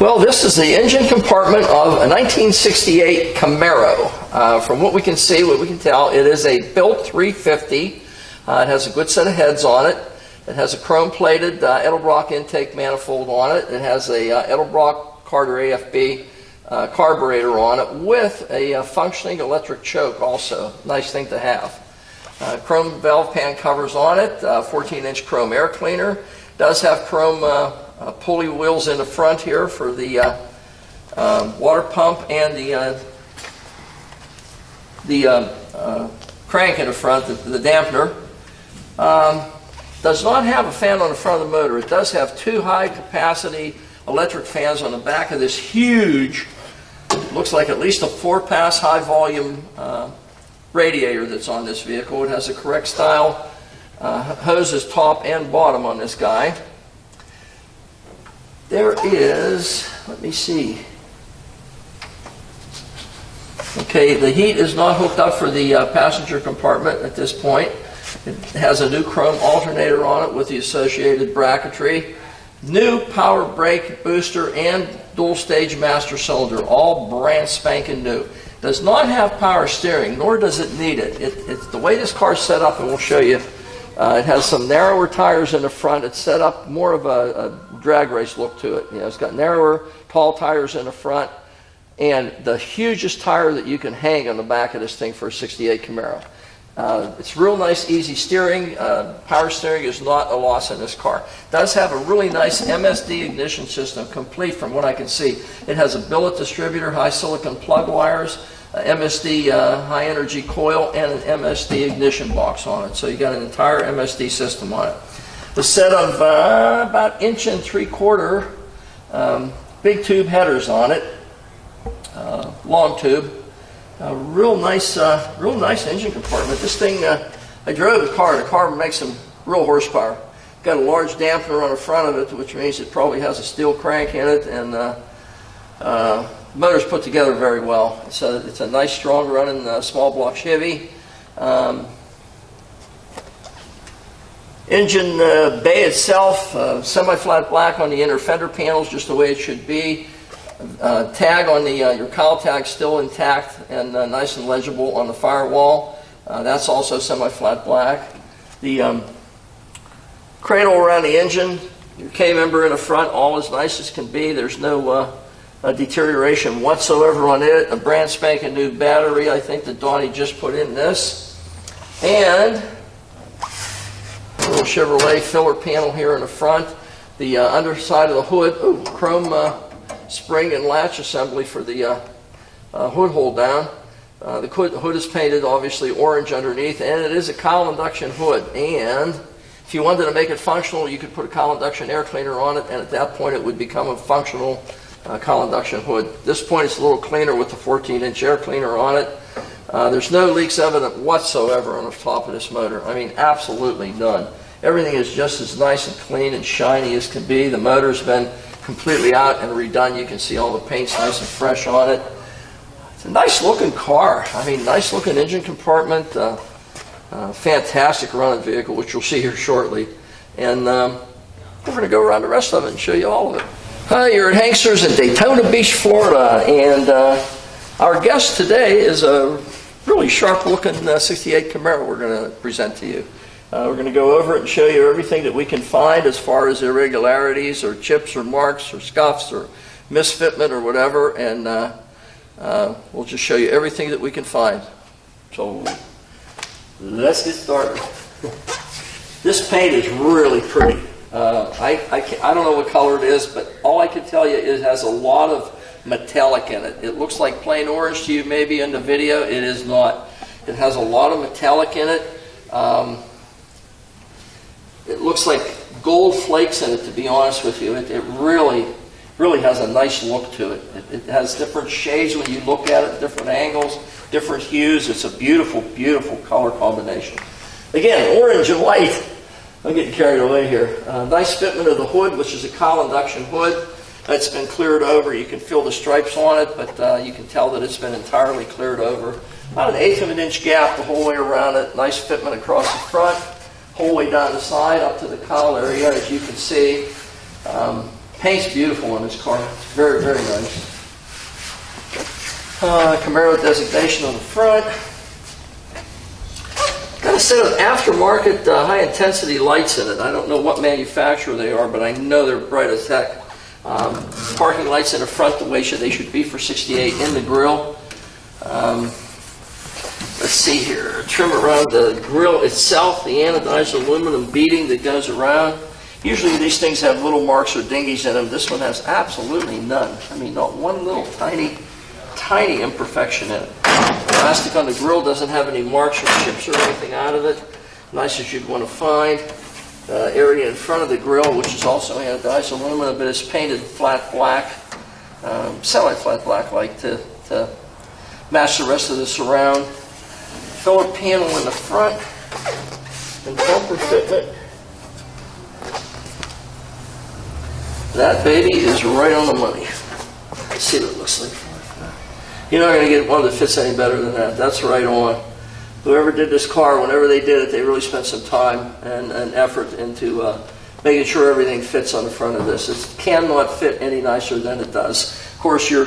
Well, this is the engine compartment of a 1968 Camaro. From what we can see, what we can tell, it is a built 350. It has a good set of heads on it. It has a chrome-plated Edelbrock intake manifold on it. It has a Edelbrock Carter AFB carburetor on it with a functioning electric choke also. Nice thing to have. Chrome valve pan covers on it, 14-inch chrome air cleaner. Does have chrome pulley wheels in the front here for the water pump and the crank in the front, the dampener. Does not have a fan on the front of the motor. It does have two high-capacity electric fans on the back of this huge, looks like at least a 4-pass high-volume radiator that's on this vehicle. It has the correct style hoses top and bottom on this guy. There is, let me see. Okay, the heat is not hooked up for the passenger compartment at this point. It has a new chrome alternator on it with the associated bracketry. New power brake booster and dual stage master cylinder, all brand spanking new. Does not have power steering, nor does it need it. It's the way this car is set up, and we'll show you. It has some narrower tires in the front. It's set up more of a drag race look to it. You know, it's got narrower, tall tires in the front, and the hugest tire that you can hang on the back of this thing for a 68 Camaro. It's real nice, easy steering. Power steering is not a loss in this car. It does have a really nice MSD ignition system, complete from what I can see. It has a billet distributor, high silicon plug wires, MSD high energy coil, and an MSD ignition box on it. So you got an entire MSD system on it. The set of about 1.75 inch big tube headers on it, long tube. Real nice engine compartment. This thing, I drove the car. The car makes some real horsepower. Got a large dampener on the front of it, which means it probably has a steel crank in it, and the motor's put together very well. It's a nice, strong running small block Chevy. Engine bay itself, semi-flat black on the inner fender panels, just the way it should be. Tag on the your cowl tag still intact and nice and legible on the firewall. That's also semi-flat black. The cradle around the engine, your K-member in the front, all as nice as can be. There's no deterioration whatsoever on it. A brand spanking new battery, I think, that Donnie just put in this. And a little Chevrolet filler panel here in the front. The underside of the hood, chrome spring and latch assembly for the hood hold down. The hood is painted obviously orange underneath, and it is a cowl induction hood. And if you wanted to make it functional, you could put a cowl induction air cleaner on it, and at that point it would become a functional cowl induction hood. At this point it's a little cleaner with the 14-inch air cleaner on it. There's no leaks evident whatsoever on the top of this motor. I mean, absolutely none. Everything is just as nice and clean and shiny as can be. The motor's been completely out and redone. You can see all the paint's nice and fresh on it. It's a nice looking car. I mean, nice looking engine compartment. Fantastic running vehicle, which you'll see here shortly. And we're going to go around the rest of it and show you all of it. Hi, you're at Hankster's in Daytona Beach, Florida, and our guest today is a really sharp looking 68 Camaro we're going to present to you. We're going to go over it and show you everything that we can find as far as irregularities or chips or marks or scuffs or misfitment or whatever, and we'll just show you everything that we can find. So let's get started. This paint is really pretty. I don't know what color it is, but all I can tell you is it has a lot of metallic in it. It looks like plain orange to you maybe in the video. It is not. It has a lot of metallic in it. It looks like gold flakes in it, to be honest with you. It really has a nice look to it. It has different shades when you look at it, different angles, different hues. It's a beautiful, beautiful color combination. Again, orange and white. I'm getting carried away here. Nice fitment of the hood, which is a cowl induction hood. It's been cleared over. You can feel the stripes on it, but you can tell that it's been entirely cleared over. About an 1/8 of an inch gap the whole way around it. Nice fitment across the front, whole way down the side up to the cowl area, as you can see. Paint's beautiful on this car. It's very, very nice. Camaro designation on the front. Got a set of aftermarket high-intensity lights in it. I don't know what manufacturer they are, but I know they're bright as heck. Parking lights in the front the way they should be for 68 in the grille. Let's see here. Trim around the grille itself, the anodized aluminum beading that goes around. Usually these things have little marks or dingies in them. This one has absolutely none. I mean, not one little tiny imperfection in it. Plastic on the grille doesn't have any marks or chips or anything out of it. Nice as you'd want to find. Area in front of the grille, which is also anodized aluminum, but it's painted flat black, semi-flat black, like to match the rest of the surround. Filler panel in the front and bumper fitment. That baby is right on the money. Let's see what it looks like. You're not going to get one that fits any better than that. That's right on. Whoever did this car, whenever they did it, they really spent some time and effort into making sure everything fits on the front of this. It cannot fit any nicer than it does. Of course, your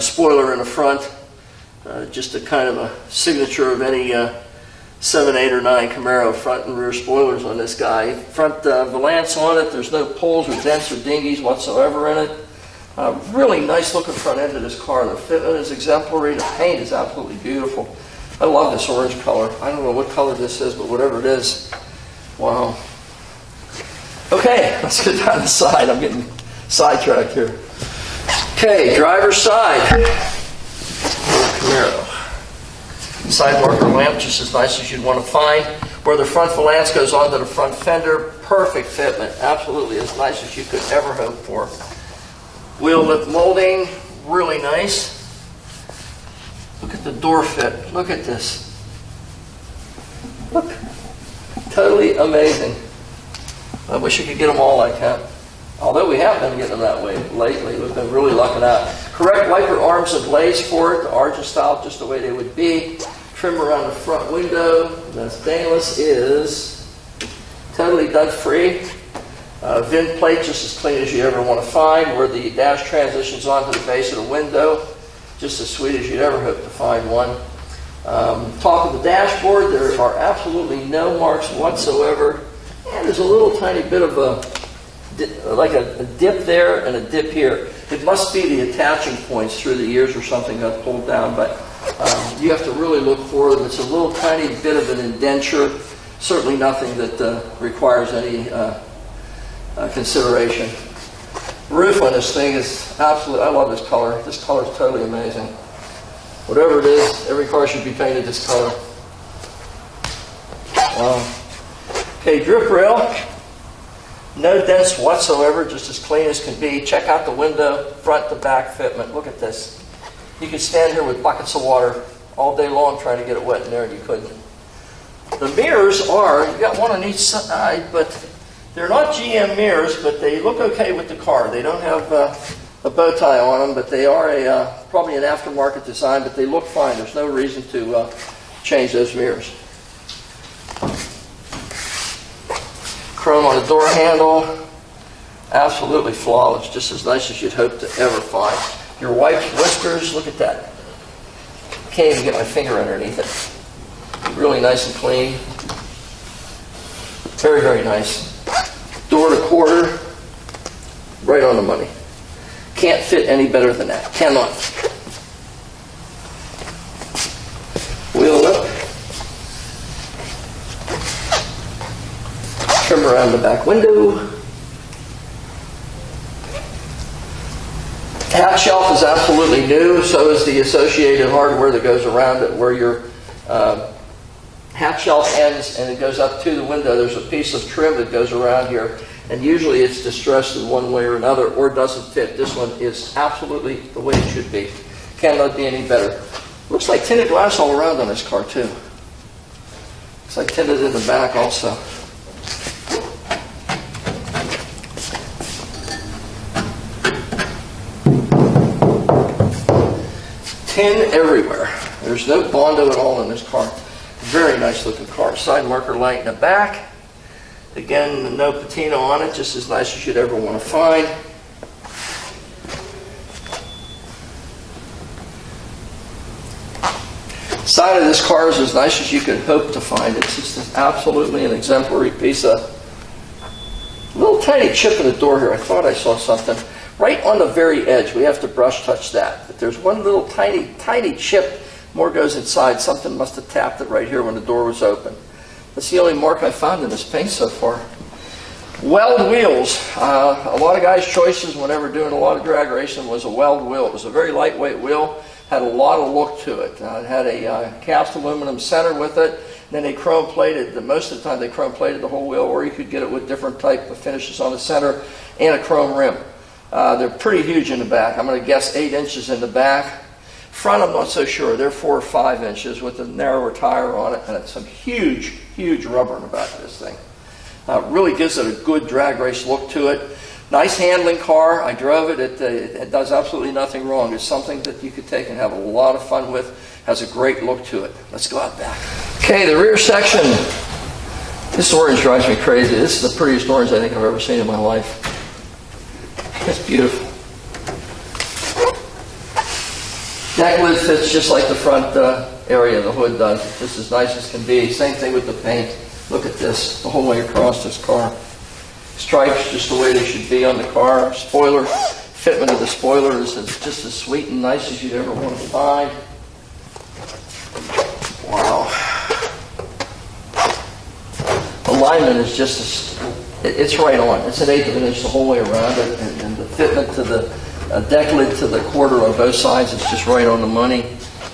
spoiler in the front, just a kind of a signature of any 7, 8, or 9 Camaro front and rear spoilers on this guy. Front valance on it. There's no pulls or dents or dingies whatsoever in it. Really nice looking front end of this car. The fitment is exemplary. The paint is absolutely beautiful. I love this orange color. I don't know what color this is, but whatever it is, wow. Okay, let's get down the side. I'm getting sidetracked here. Okay, driver's side. Camaro. Side marker lamp, just as nice as you'd want to find. Where the front valance goes onto the front fender, perfect fitment. Absolutely as nice as you could ever hope for. Wheel lip molding, really nice. Look at the door fit. Look at this. Look. Totally amazing. I wish you could get them all like that. Although we have been getting them that way lately. We've been really lucking out. Correct wiper arms and blades for it. The Argent style, just the way they would be. Trim around the front window. The stainless is totally dud free. VIN plate just as clean as you ever want to find. Where the dash transitions onto the base of the window. Just as sweet as you'd ever hope to find one. Top of the dashboard, there are absolutely no marks whatsoever. And there's a little tiny bit of a dip there and a dip here. It must be the attaching points through the years or something got pulled down, but you have to really look for them. It's a little tiny bit of an indenture. Certainly nothing that requires any consideration. Roof on this thing is absolutely, I love this color. This color is totally amazing. Whatever it is, every car should be painted this color. Wow. Okay, drip rail. No dents whatsoever, just as clean as can be. Check out the window, front to back fitment. Look at this. You could stand here with buckets of water all day long trying to get it wet in there and you couldn't. The mirrors are, you've got one on each side, but they're not GM mirrors, but they look okay with the car. They don't have a bow tie on them, but they are probably an aftermarket design, but they look fine. There's no reason to change those mirrors. Chrome on the door handle, absolutely flawless, just as nice as you'd hope to ever find. Your wife's whiskers, look at that. Can't even get my finger underneath it. Really nice and clean. Very, very nice. Door to quarter, right on the money. Can't fit any better than that. Cannot. Wheel lip. Trim around the back window. Hat shelf is absolutely new, so is the associated hardware that goes around it. Where your hat shelf ends and it goes up to the window, there's a piece of trim that goes around here, and usually it's distressed in one way or another or doesn't fit. This one is absolutely the way it should be. Cannot be any better. Looks like tinted glass all around on this car too. Looks like tinted in the back also. Tin everywhere. There's no Bondo at all in this car. Very nice looking car. Side marker light in the back. Again, no patina on it, just as nice as you'd ever want to find. Inside of this car is as nice as you could hope to find. It's just absolutely an exemplary piece of little tiny chip in the door here. I thought I saw something right on the very edge. We have to brush touch that. But there's one little tiny chip. More goes inside. Something must have tapped it right here when the door was open. That's the only mark I found in this paint so far. Weld wheels. A lot of guys' choices whenever doing a lot of drag racing was a weld wheel. It was a very lightweight wheel. Had a lot of look to it. It had a cast aluminum center with it. And then they chrome plated. Most of the time they chrome plated the whole wheel, or you could get it with different type of finishes on the center and a chrome rim. They're pretty huge in the back. I'm going to guess 8 inches in the back. Front, I'm not so sure. They're 4 or 5 inches with a narrower tire on it, and it's some huge rubber in the back of this thing. Really gives it a good drag race look to it. Nice handling car. I drove it. It does absolutely nothing wrong. It's something that you could take and have a lot of fun with. Has a great look to it. Let's go out back. Okay, the rear section. This orange drives me crazy. This is the prettiest orange I think I've ever seen in my life. It's beautiful. Deck lid fits just like the front area of the hood does. It's just as nice as can be. Same thing with the paint. Look at this, the whole way across this car. Stripes just the way they should be on the car. Spoiler, fitment of the spoiler is just as sweet and nice as you'd ever want to find. Wow. Alignment is just, it's right on. It's an 1/8 of an inch the whole way around it, and the fitment to the deck lid to the quarter on both sides is just right on the money.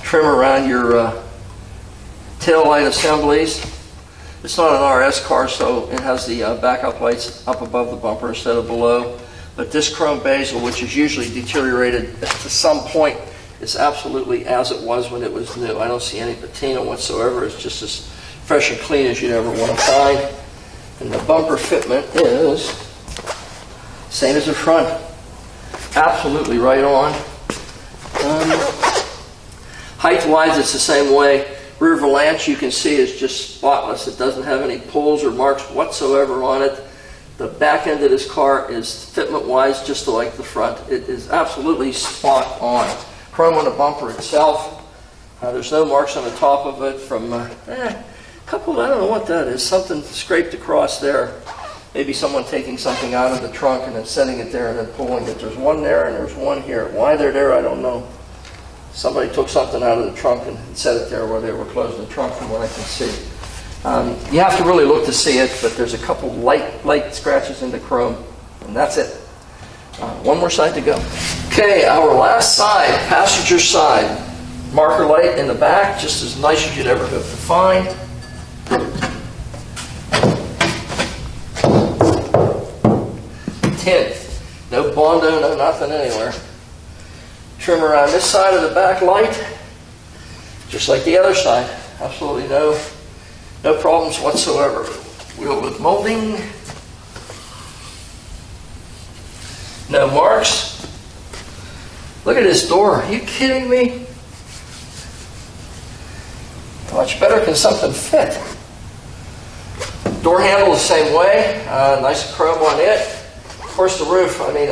Trim around your tail light assemblies. It's not an RS car, so it has the backup lights up above the bumper instead of below. But this chrome bezel, which is usually deteriorated to some point, is absolutely as it was when it was new. I don't see any patina whatsoever. It's just as fresh and clean as you'd ever want to find. And the bumper fitment is same as the front. Absolutely right on. Height-wise, it's the same way. Rear valance, you can see, is just spotless. It doesn't have any pulls or marks whatsoever on it. The back end of this car is fitment-wise just like the front. It is absolutely spot on. Chrome on the bumper itself. There's no marks on the top of it from a couple, I don't know what that is, something scraped across there. Maybe someone taking something out of the trunk and then setting it there and then pulling it. There's one there and there's one here. Why they're there, I don't know. Somebody took something out of the trunk and set it there while they were closing the trunk from what I can see. You have to really look to see it, but there's a couple light scratches in the chrome, and that's it. One more side to go. Okay, our last side, passenger side. Marker light in the back, just as nice as you'd ever hope to find. Tint. No Bondo, no nothing anywhere. Trim around this side of the back light, just like the other side. Absolutely no problems whatsoever. Wheel with molding. No marks. Look at this door. Are you kidding me? How much better can something fit? Door handle the same way. Nice chrome on it. Of course, the roof. I mean,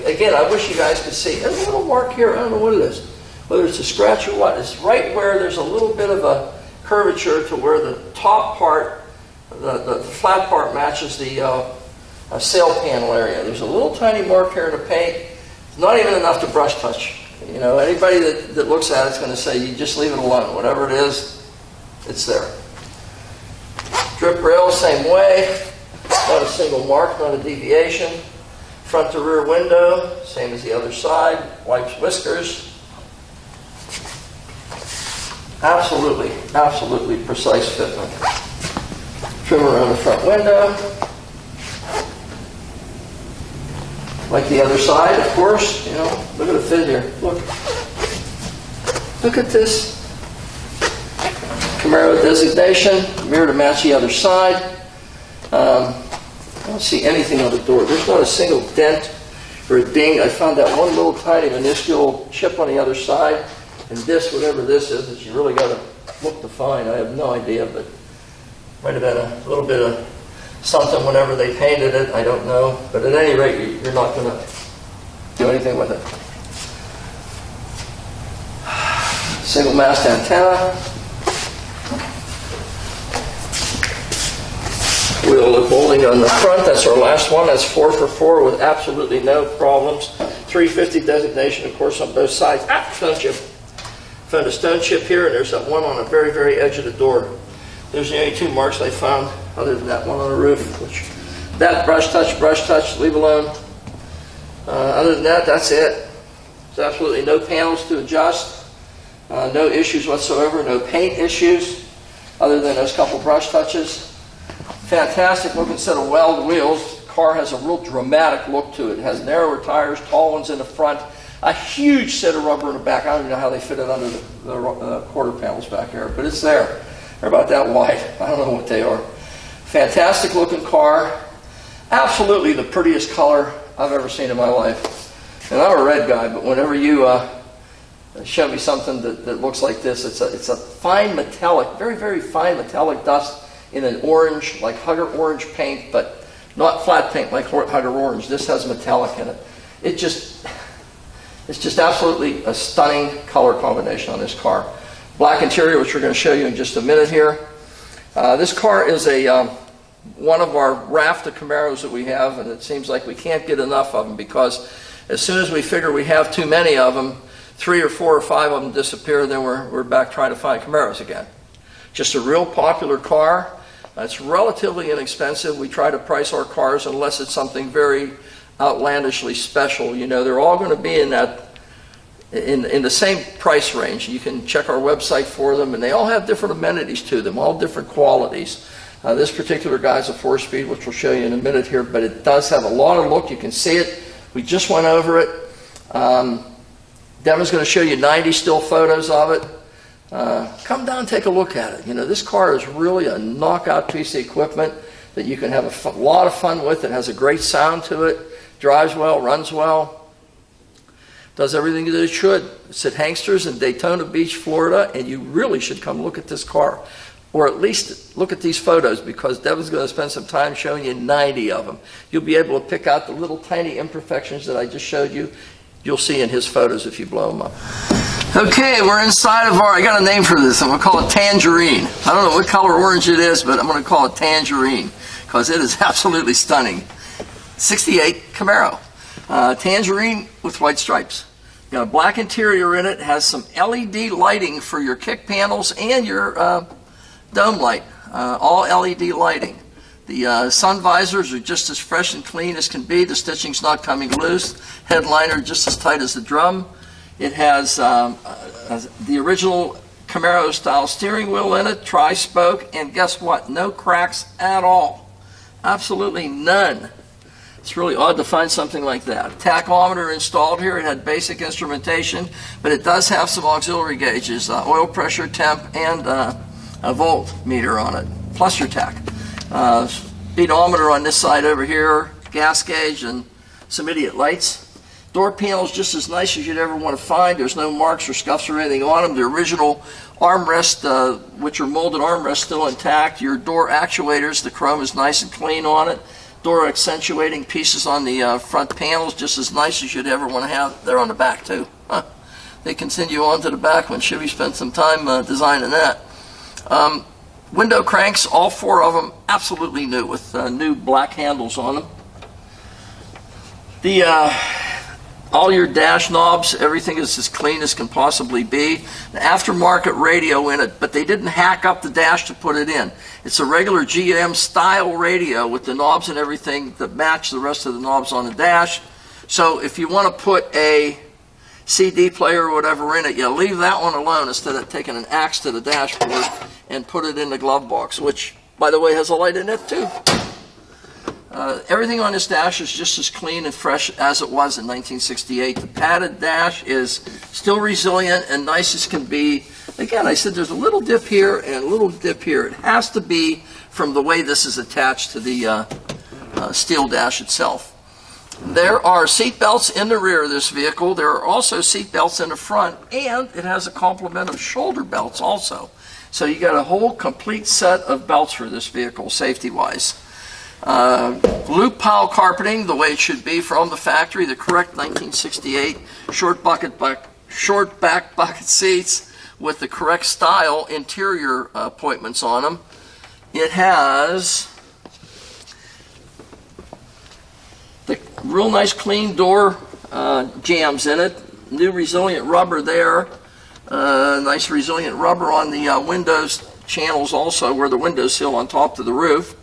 again, I wish you guys could see. There's a little mark here. I don't know what it is. Whether it's a scratch or what. It's right where there's a little bit of a curvature to where the top part, the flat part matches the sail panel area. There's a little tiny mark here in the paint. It's not even enough to brush touch. You know, anybody that looks at it's going to say, you just leave it alone. Whatever it is, it's there. Drip rail, same way. Not a single mark, not a deviation. Front to rear window, same as the other side. Wipes whiskers. Absolutely precise fitment. Trim around the front window. Like the other side, of course. You know, look at the fit here. Look at this. Camaro designation. Mirror to match the other side. I don't see anything on the door. There's not a single dent or a ding. I found that one little tiny minuscule chip on the other side. And this, whatever this is you really got to look to find. I have no idea, but might have been a little bit of something whenever they painted it. I don't know. But at any rate, you're not going to do anything with it. Single mast antenna. wheel lip molding on the front. That's our last one. That's 4x4 with absolutely no problems. 350 designation, of course, on both sides. Stone chip. Found a stone chip here, and there's that one on the very, very edge of the door. There's the only two marks I found, other than that one on the roof, which that brush touch, leave alone. Other than that, that's it. There's absolutely no panels to adjust, no issues whatsoever, no paint issues, other than those couple brush touches. Fantastic looking set of weld wheels. The car has a real dramatic look to it. It has narrower tires, tall ones in the front, a huge set of rubber in the back. I don't even know how they fit it under the quarter panels back here, but it's there. They're about that wide. I don't know what they are. Fantastic looking car. Absolutely the prettiest color I've ever seen in my life. And I'm a red guy, but whenever you show me something that looks like this, it's a fine metallic, very, very fine metallic dust in an orange, like Hugger orange paint, but not flat paint like Hugger orange. This has metallic in it. It's just absolutely a stunning color combination on this car. Black interior, which we're going to show you in just a minute here. This car is one of our raft of Camaros that we have, and it seems like we can't get enough of them, because as soon as we figure we have too many of them, 3 or 4 or 5 of them disappear, then we're back trying to find Camaros again. Just a real popular car. It's relatively inexpensive. We try to price our cars unless it's something very outlandishly special. You know, they're all going to be in the same price range. You can check our website for them, and they all have different amenities to them, all different qualities. This particular guy's a 4-speed, which we'll show you in a minute here, but it does have a lot of look. You can see it. We just went over it. Devin's going to show you 90 still photos of it. Come down and take a look at it. You know, this car is really a knockout piece of equipment that you can have a lot of fun with. It has a great sound to it, drives well, runs well, does everything that it should. It's at Hanksters in Daytona Beach, Florida, and you really should come look at this car, or at least look at these photos, because Devin's going to spend some time showing you 90 of them. You'll be able to pick out the little tiny imperfections that I just showed you. You'll see in his photos if you blow them up. Okay, we're inside of I got a name for this. I'm going to call it Tangerine. I don't know what color orange it is, but I'm going to call it Tangerine because it is absolutely stunning. 68 Camaro. Tangerine with white stripes. Got a black interior in it. Has some LED lighting for your kick panels and your dome light. All LED lighting. The sun visors are just as fresh and clean as can be. The stitching's not coming loose. Headliner just as tight as the drum. It has the original Camaro style steering wheel in it, tri-spoke, and guess what? No cracks at all. Absolutely none. It's really odd to find something like that. Tachometer installed here. It had basic instrumentation, but it does have some auxiliary gauges, oil pressure, temp, and a volt meter on it, plus your tach. Speedometer on this side over here, gas gauge, and some idiot lights. Door panels just as nice as you'd ever want to find. There's no marks or scuffs or anything on them. The original armrest, which are molded armrests, still intact. Your door actuators, the chrome is nice and clean on it. Door accentuating pieces on the front panels, just as nice as you'd ever want to have. They're on the back too. Huh. They continue on to the back when Chevy spent some time designing that. Window cranks, all 4 of them absolutely new, with new black handles on them. All your dash knobs, everything is as clean as can possibly be. The aftermarket radio in it, but they didn't hack up the dash to put it in. It's a regular GM style radio with the knobs and everything that match the rest of the knobs on the dash. So if you want to put a CD player or whatever in it, you leave that one alone instead of taking an axe to the dashboard and put it in the glove box, which, by the way, has a light in it too. Everything on this dash is just as clean and fresh as it was in 1968. The padded dash is still resilient and nice as can be. Again, I said there's a little dip here and a little dip here. It has to be from the way this is attached to the steel dash itself. There are seat belts in the rear of this vehicle. There are also seat belts in the front, and it has a complement of shoulder belts also. So you got a whole complete set of belts for this vehicle, safety-wise. Loop pile carpeting, the way it should be from the factory, the correct 1968 short back bucket seats with the correct style interior appointments on them. It has Real nice clean door jambs in it. New resilient rubber there. Nice resilient rubber on the windows channels also, where the windows sill on top of the roof.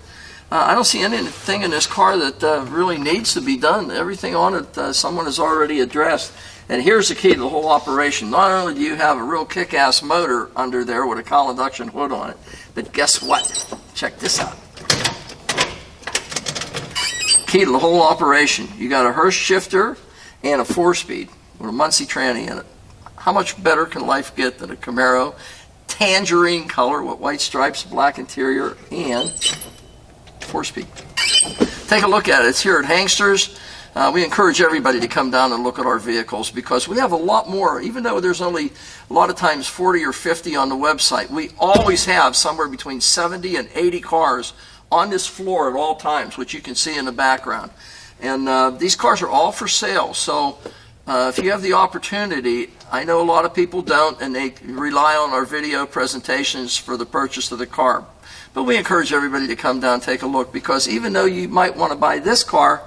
I don't see anything in this car that really needs to be done. Everything on it someone has already addressed. And here's the key to the whole operation. Not only do you have a real kick-ass motor under there with a cowl induction hood on it, but guess what? Check this out. Key to the whole operation. You got a Hurst shifter and a 4-speed with a Muncie tranny in it. How much better can life get than a Camaro? Tangerine color with white stripes, black interior, and 4-speed. Take a look at it. It's here at Hangsters. We encourage everybody to come down and look at our vehicles because we have a lot more. Even though there's only a lot of times 40 or 50 on the website, we always have somewhere between 70 and 80 cars on this floor at all times, which you can see in the background. And these cars are all for sale. So if you have the opportunity, I know a lot of people don't, and they rely on our video presentations for the purchase of the car. But we encourage everybody to come down and take a look, because even though you might want to buy this car,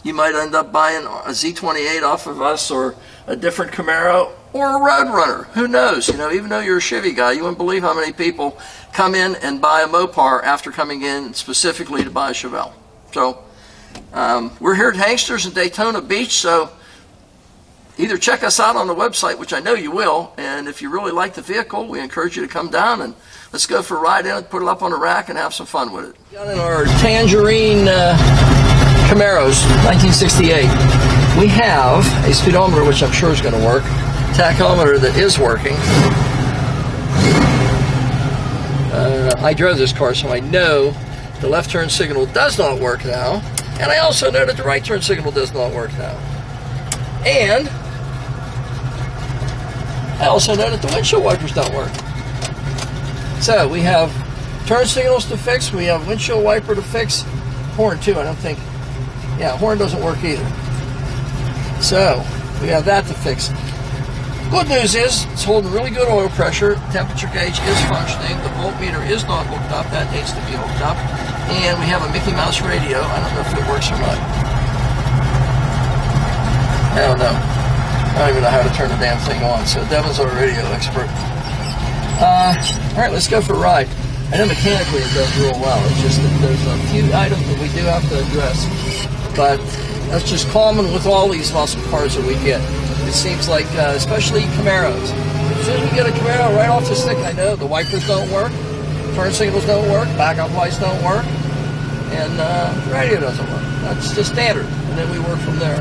you might end up buying a Z28 off of us, or a different Camaro, or a Roadrunner. Who knows? You know, even though you're a Chevy guy, you wouldn't believe how many people come in and buy a Mopar after coming in specifically to buy a Chevelle. So we're here at Hangsters in Daytona Beach, so either check us out on the website, which I know you will, and if you really like the vehicle, we encourage you to come down and let's go for a ride in it, put it up on a rack, and have some fun with it. Down in our Tangerine Camaros, 1968, we have a speedometer, which I'm sure is going to work, tachometer that is working. I drove this car, so I know the left turn signal does not work now, and I also know that the right turn signal does not work now. And I also know that the windshield wipers don't work. So we have turn signals to fix, we have windshield wiper to fix, horn too, I don't think. Yeah, horn doesn't work either. So we have that to fix. Good news is it's holding really good oil pressure, temperature gauge is functioning, the voltmeter is not hooked up, that needs to be hooked up, and we have a Mickey Mouse radio. I don't know if it works or not. I don't know. I don't even know how to turn the damn thing on, so Devin's our radio expert. Alright, let's go for a ride. I know mechanically it does real well, it's just that there's a few items that we do have to address, but that's just common with all these awesome cars that we get. It seems like, especially Camaros. As soon as we get a Camaro right off the stick, I know the wipers don't work, turn signals don't work, backup lights don't work, and the radio doesn't work. That's just standard, and then we work from there.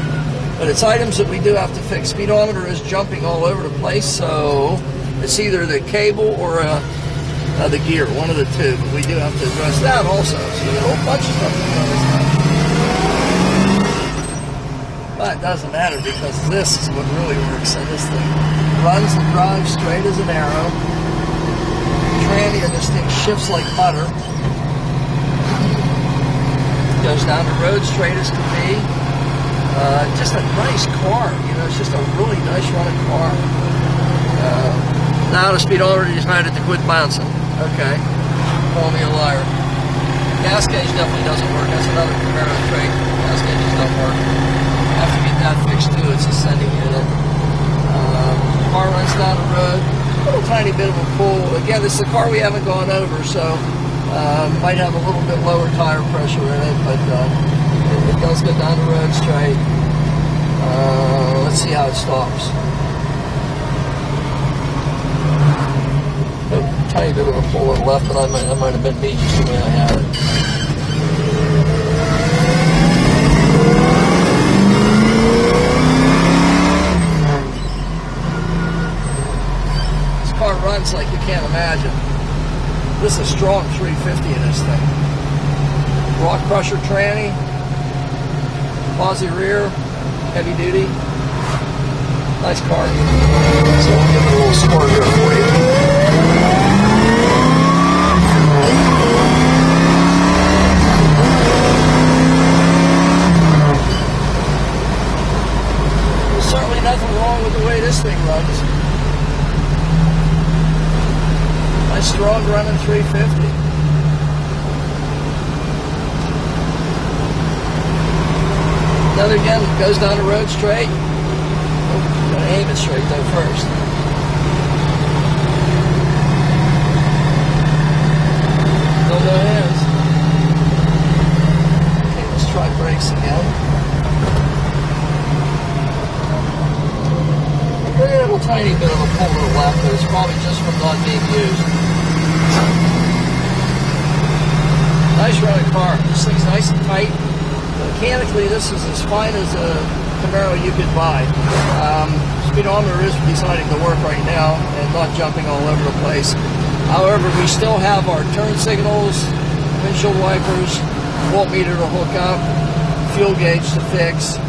But it's items that we do have to fix. Speedometer is jumping all over the place, so it's either the cable or the gear, one of the two. But we do have to address that also. So we got a whole bunch of stuff to do. But it doesn't matter, because this is what really works. And this thing runs and drives straight as an arrow. The tranny of this thing shifts like butter. Goes down the road straight as can be. Just a nice car, you know, it's just a really nice running car. Now the speedometer decided to quit bouncing. Okay, call me a liar. Gas gauge definitely doesn't work. That's another Camaro trait. Gas gauges don't work. Have to get that fixed too. It's a sending unit. Car runs down the road. A little tiny bit of a pull. Again, this is a car we haven't gone over, so might have a little bit lower tire pressure in it, but it does go down the road straight. Let's see how it stops. A tiny bit of a pull on the left, but that might have been me just the way I had it. This car runs like you can't imagine. This is a strong 350 in this thing. Rock crusher tranny, Aussie rear, heavy duty. Nice car. So we'll give it a little score here for you. There's certainly nothing wrong with the way this thing runs. Nice strong running 350. Another again goes down the road straight. Oh, gotta aim it straight though first. No hands. Okay, let's try brakes again. A little tiny bit of a pull to the left, but it's probably just from not being used. Nice running car. This thing's nice and tight. Mechanically, this is as fine as a Camaro you could buy. Speedometer is deciding to work right now and not jumping all over the place. However, we still have our turn signals, windshield wipers, voltmeter to hook up, fuel gauge to fix. A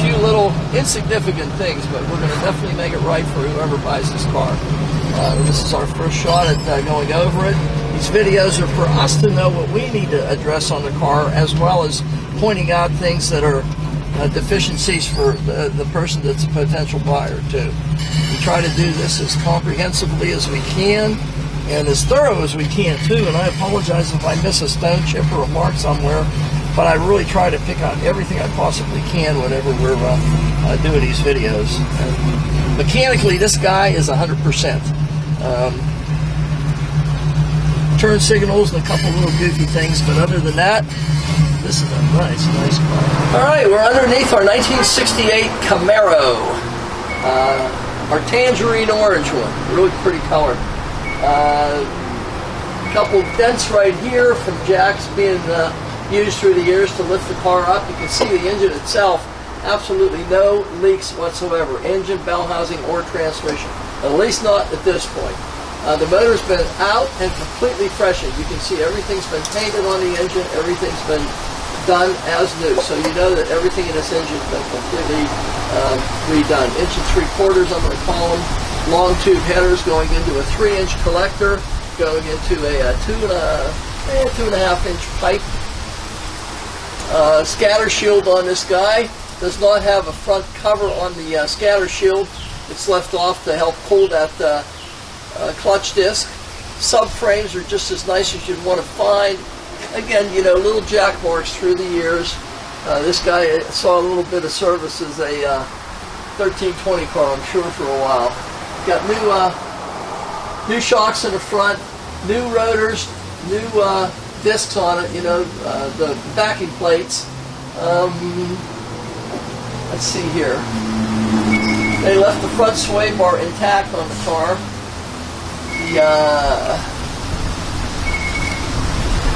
few little insignificant things, but we're going to definitely make it right for whoever buys this car. This is our first shot at going over it. These videos are for us to know what we need to address on the car, as well as pointing out things that are deficiencies for the person that's a potential buyer too. We try to do this as comprehensively as we can and as thorough as we can too, and I apologize if I miss a stone chip or a mark somewhere, but I really try to pick out everything I possibly can whenever we're doing these videos. And mechanically, this guy is 100%. Turn signals and a couple little goofy things, but other than that, this is a nice car. All right, we're underneath our 1968 Camaro, our tangerine orange one, really pretty color. A couple dents right here from jacks being used through the years to lift the car up. You can see the engine itself, absolutely no leaks whatsoever, engine, bell housing, or transmission, at least not at this point. The motor's been out and completely freshened. You can see everything's been painted on the engine, everything's been done as new. So you know that everything in this engine's been completely redone. 1 3/4, I'm going to call them, long tube headers going into a 3-inch collector, going into a 2.5-inch pipe. Scatter shield on this guy. Does not have a front cover on the scatter shield. It's left off to help pull that clutch disc. Subframes are just as nice as you'd want to find. Again, you know, little jack marks through the years. This guy saw a little bit of service as a 1320 car, I'm sure, for a while. Got new shocks in the front, new rotors, new discs on it, you know, the backing plates. Let's see here. They left the front sway bar intact on the car. The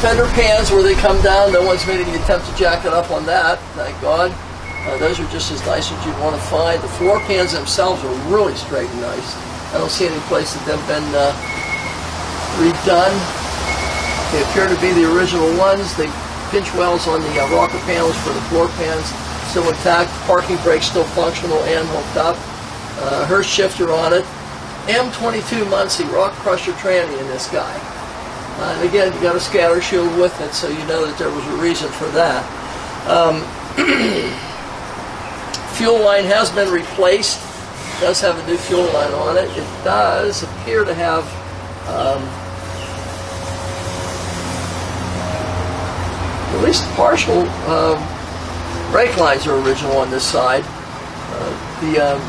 fender pans, where they come down, no one's made any attempt to jack it up on that, thank God. Those are just as nice as you'd want to find. The floor pans themselves are really straight and nice. I don't see any place that they've been redone. They appear to be the original ones. The pinch wells on the rocker panels for the floor pans still intact. Parking brakes still functional and hooked up. Hurst shifter on it. M22 Muncie rock crusher tranny in this guy. And again, you got a scatter shield with it, so you know that there was a reason for that. Fuel line has been replaced. It does have a new fuel line on it. It does appear to have at least partial brake lines are original on this side. The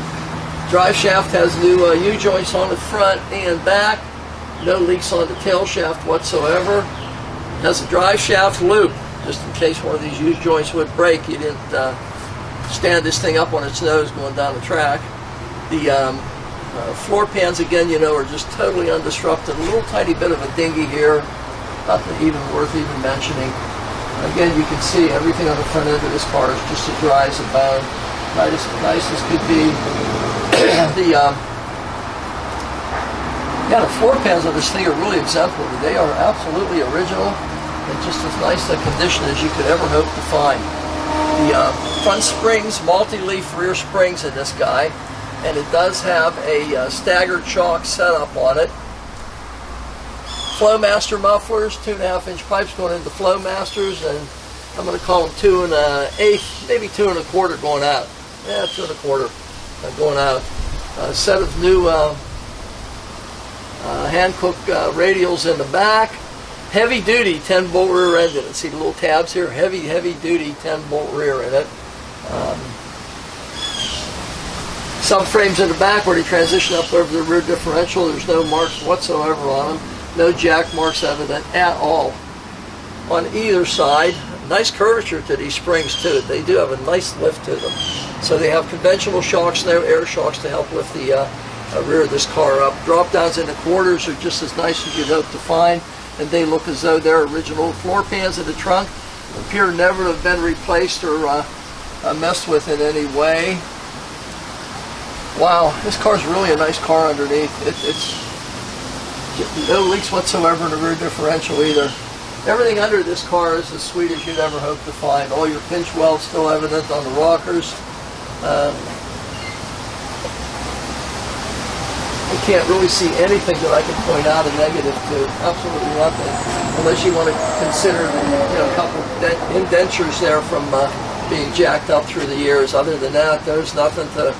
drive shaft has new U-joints on the front and back. No leaks on the tail shaft whatsoever. It has a drive shaft loop, just in case one of these U-joints would break. You didn't stand this thing up on its nose going down the track. The floor pans, again, you know, are just totally undisrupted. A little tiny bit of a dinghy here, nothing even worth even mentioning. Again, you can see everything on the front end of this car is just as dry as a bone. Nice as could be. The floor pans on this thing are really exemplary. They are absolutely original and just as nice a condition as you could ever hope to find. The front springs, multi-leaf rear springs in this guy, and it does have a staggered shock setup on it. Flowmaster mufflers, 2.5-inch pipes going into Flowmasters, and I'm going to call them 2 1/8, maybe 2 1/4 going out. Yeah, 2 1/4 going out. A set of new hand-cooked radials in the back. heavy duty 10-bolt rear end in it. See the little tabs here? Heavy duty 10-bolt rear in it. Subframes in the back where they transition up over the rear differential. There's no marks whatsoever on them. No jack marks evident at all on either side. Nice curvature to these springs too. They do have a nice lift to them. So they have conventional shocks, no air shocks to help lift the rear of this car up. Drop downs in the quarters are just as nice as you'd hope to find, and they look as though they're original. Floor pans in the trunk appear never to have been replaced or messed with in any way. Wow, this car's really a nice car underneath. It's no leaks whatsoever in the rear differential either. Everything under this car is as sweet as you'd ever hope to find. All your pinch welds still evident on the rockers. I can't really see anything that I can point out a negative to. Absolutely nothing, unless you want to consider, a couple indentures there from being jacked up through the years. Other than that, there's nothing to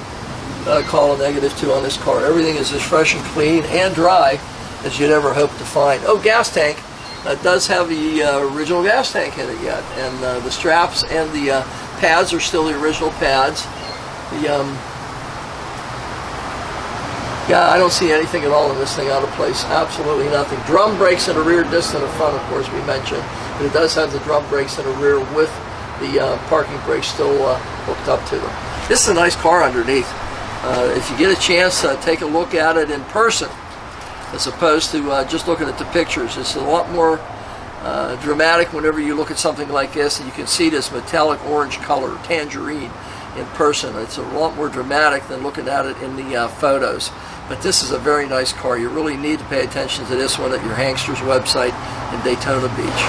call a negative to on this car. Everything is as fresh and clean and dry as you'd ever hope to find. Oh, gas tank. Does have the original gas tank in it yet, and the straps and the pads are still the original pads. Yeah, I don't see anything at all in this thing out of place. Absolutely nothing. Drum brakes in the rear, disc in the front, of course, we mentioned, but it does have the drum brakes in the rear with the parking brakes still hooked up to them. This is a nice car underneath. If you get a chance, take a look at it in person, as opposed to just looking at the pictures. It's a lot more dramatic whenever you look at something like this, and you can see this metallic orange color, tangerine, in person. It's a lot more dramatic than looking at it in the photos. But this is a very nice car. You really need to pay attention to this one at your Hankster's website in Daytona Beach.